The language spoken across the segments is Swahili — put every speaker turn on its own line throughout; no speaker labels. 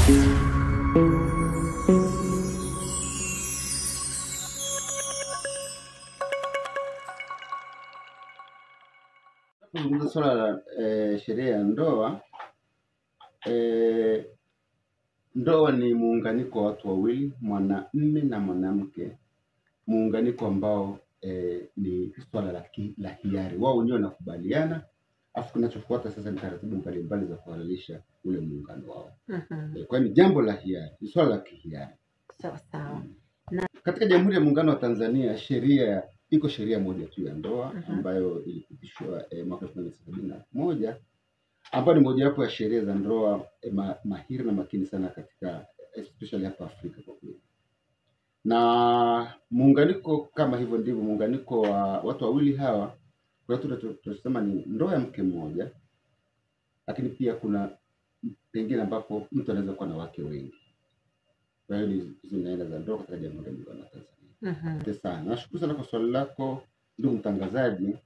Kuzungumza swala la sheria ya ndoa, ndoa ni muunganiko wa watu wawili, mwanamume na mwanamke, muunganiko ambao ni swala la hiari. Wao wenyewe wanakubaliana, afu kinachofuata sasa ni taratibu mbalimbali za kuhalalisha ule muungano wao. Kwa hiyo ni jambo la hiari, ni swala la kihiari.
Sawa sawa.
Katika Jamhuri ya Muungano wa Tanzania iko sheria moja tu ya ndoa ambayo ilipitishwa mwaka 1971 ambayo ni mojawapo ya sheria za ndoa mahiri na makini sana katika especially hapa Afrika kwa kweli. Na muunganiko kama hivyo ndivyo muunganiko wa watu wawili hawa, kwa hiyo tunasema ni ndoa ya mke mmoja, lakini pia kuna pengine ambapo mtu anaweza kuwa na wake wengi. Kwa hiyo hizo ni aina za ndoa katika Jamhuri ya Muungano wa Tanzania. Sana. Nashukuru sana kwa swali lako ndugu mtangazaji.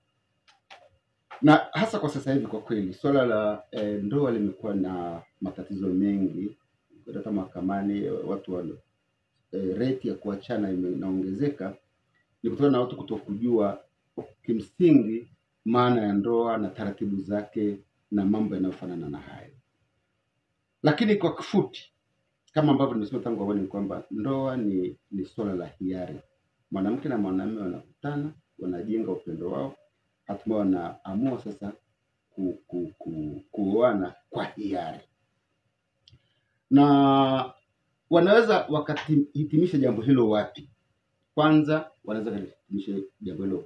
Na hasa kwa sasa hivi kwa kweli swala la ndoa limekuwa na matatizo mengi. Hata mahakamani watu wa rate ya kuachana inaongezeka, ni kutokana na watu kutokujua kimsingi maana ya ndoa na taratibu zake na mambo yanayofanana na hayo. Lakini kwa kifupi kama ambavyo nimesema tangu awali, ni kwamba ndoa ni swala la hiari. Mwanamke na mwanamume wanakutana, wanajenga upendo wao, hatimaye wanaamua sasa kuoana kwa hiari. Na wanaweza wakahitimisha jambo hilo wapi? Kwanza wanaweza kuhitimisha jambo hilo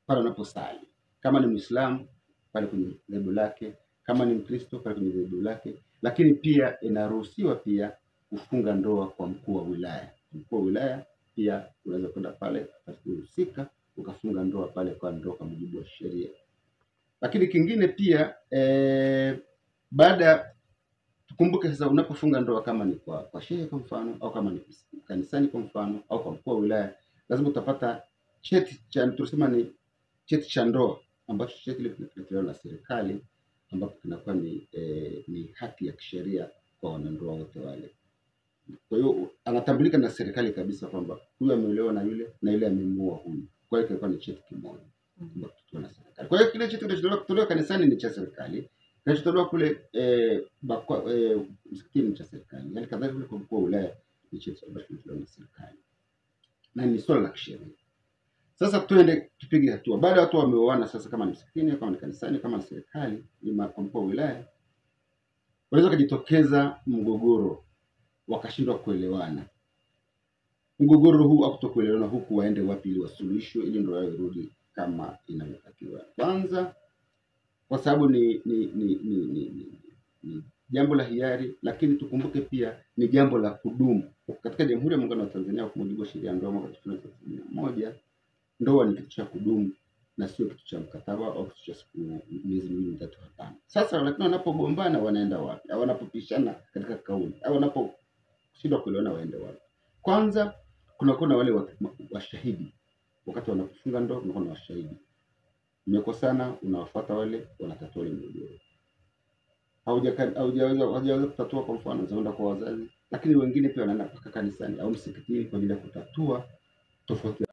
pale wanaposali. Kama ni Muislamu pale kwenye dhehebu lake, kama ni Mkristo pale kwenye dhehebu lake. Lakini pia inaruhusiwa pia kufunga ndoa kwa mkuu wa wilaya. Mkuu wa wilaya pia unaweza kwenda pale kuhusika ukafunga ndoa pale kwa ndoa kwa mujibu wa sheria. Lakini kingine pia tukumbuke sasa, unapofunga ndoa kama ni kwa shehe kwa mfano, au kama ni kanisani kwa mfano, au kwa mkuu wa wilaya, lazima utapata cheti cha ndoa, ambacho cheti kile kinatolewa na serikali, ambapo kinakuwa ni haki ya kisheria kwa wanandoa wote wale. Kwa hiyo anatambulika na serikali kabisa kwamba huyu ameolewa na yule amemuoa huyu. Kwa hiyo kilikuwa ni cheti kimoja na serikali. Kwa hiyo kile cheti kinachotolewa kanisani ni cha serikali, kinachotolewa kule msikitini ni cha serikali. Yaani kadhalika kule kwa mkuu wa wilaya ni cheti ambacho kinatolewa na serikali. Na ni swala la kisheria. Sasa tupige hatua. Baada ya watu wameoana sasa, kama ni msikitini, kama ni kanisani, kama ni serikali, ni kwa mkuu wa wilaya, wanaweza kujitokeza mgogoro, wakashindwa kuelewana. Mgogoro huu au kutokuelewana huku waende wapi ili wasuluhishwe ili ndoa yao irudi kama inavyotakiwa? Kwanza, kwa sababu ni jambo la hiari, lakini tukumbuke pia ni jambo la kudumu. Katika Jamhuri ya Muungano wa Tanzania kwa mujibu wa sheria ya ndoa mwaka 1971, ndoa ni kitu cha kudumu na sio kitu cha mkataba au kitu cha miezi miwili mitatu, hapana. Sasa lakini wanapogombana wanaenda wapi? Au wanapopishana katika kauli, au wanaposhindwa kuelewana waende wapi? Kwanza kunakuwa na wale washahidi. Wakati wanapofunga ndoa kunakuwa na washahidi. Mmekosana, unawafuata wale, wanatatua ile mgogoro. Haujaweza kutatua kwa mfano, unaenda kwa wazazi, lakini wengine pia wanaenda mpaka kanisani au msikitini kwa ajili ya kutatua tofauti.